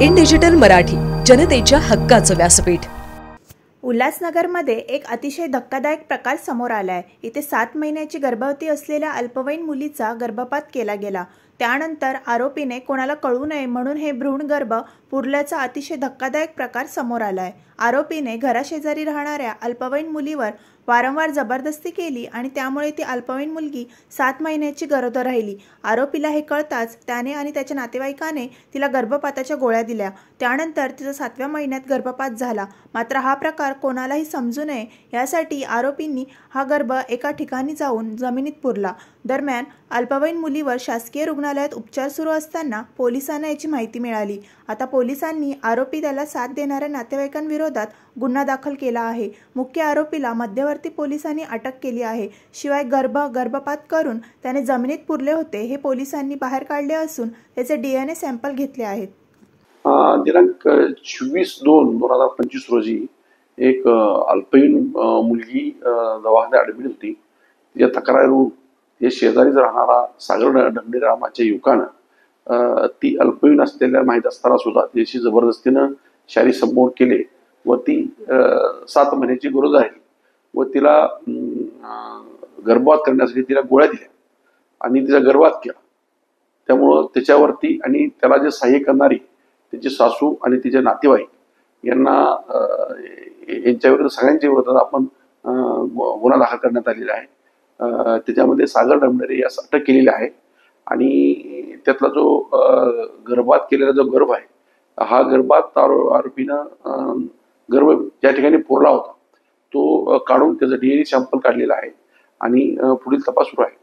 In digital Marathi, जनतेच्या हक्काचं व्यासपीठ। उल्हासनगरमध्ये एक अतिशय धक्कादायक प्रकार समोर आलाय। इथे 7 महिन्याची गर्भवती असलेल्या अल्पवयीन मुलीचा गर्भपात केला गेला। त्यानंतर आरोपीने कोणाला कळू नये म्हणून हे भ्रूणगर्भ पुरल्याचा अतिशय धक्कादायक प्रकार समोर आलाय। आरोपीने घराशेजारी राहणाऱ्या अल्पवयीन मुलीवर वारंवार जबरदस्ती केली आणि त्यामुळे ती अल्पवयीन मुलगी 7 महिन्याची गरोदर राहिली। आरोपीला हे कळताच त्याने आणि त्याच्या नातेवाईकाने तिला गर्भपाताच्या गोळ्या दिल्या। त्यानंतर तिचा 7व्या महिन्यात गर्भपात झाला। मात्र हा प्रकार कोणालाही समजू नये यासाठी आरोपींनी हा गर्भ एका ठिकाणी जाऊन जमिनीत पुरला। दरम्यान अल्पवयीन मुलीवर शासकीय रुग्णालयात उपचार सुरू असताना पोलिसांना याची माहिती मिळाली। आता पोलिसांनी आरोपी त्याला साथ देणाऱ्या नातेवाईकांविरोधात गुन्हा दाखल केला आहे। मुख्य आरोपीला मध्यवर्ती पोलिसांनी अटक केली आहे। शिवाय गर्भपात करून त्याने जमिनीत पुरले होते हे पोलिसांनी बाहेर काढले असून त्याचे DNA सॅम्पल घेतले आहेत। दिनांक 24/2/2025 रोजी एक अल्पवयीन मुलगी दवाखान्यात ॲडमिट होती। तिच्या तक्रारीवरून ते शेजारीच राहणारा सागर ढमणे नावाच्या युवकानं ती अल्पवयीन असलेल्या माहीत असताना सुद्धा तिची जबरदस्तीनं शारीरिक संभोग केले व ती 7 महिन्याची गरोदर आहे व तिला गर्भपात करण्यासाठी तिला गोळ्या दिल्या आणि तिचा गर्भपात केला। त्यामुळं त्याच्यावरती आणि त्याला जे सहाय्य करणारी त्याची सासू आणि तिचे नातेवाईक यांना यांच्याविरुद्ध सगळ्यांच्या विरोधात आपण गुन्हा दाखल करण्यात आलेला आहे। त्याच्यामध्ये सागर ढमणे यास अटक केलेली आहे आणि त्यातला जो गर्भपात केलेला जो गर्भ आहे हा गर्भपात आरोपीनं गर्भ ज्या ठिकाणी पुरला होता तो काढून त्याचा DNA सॅम्पल काढलेला आहे आणि पुढील तपास सुरू आहे।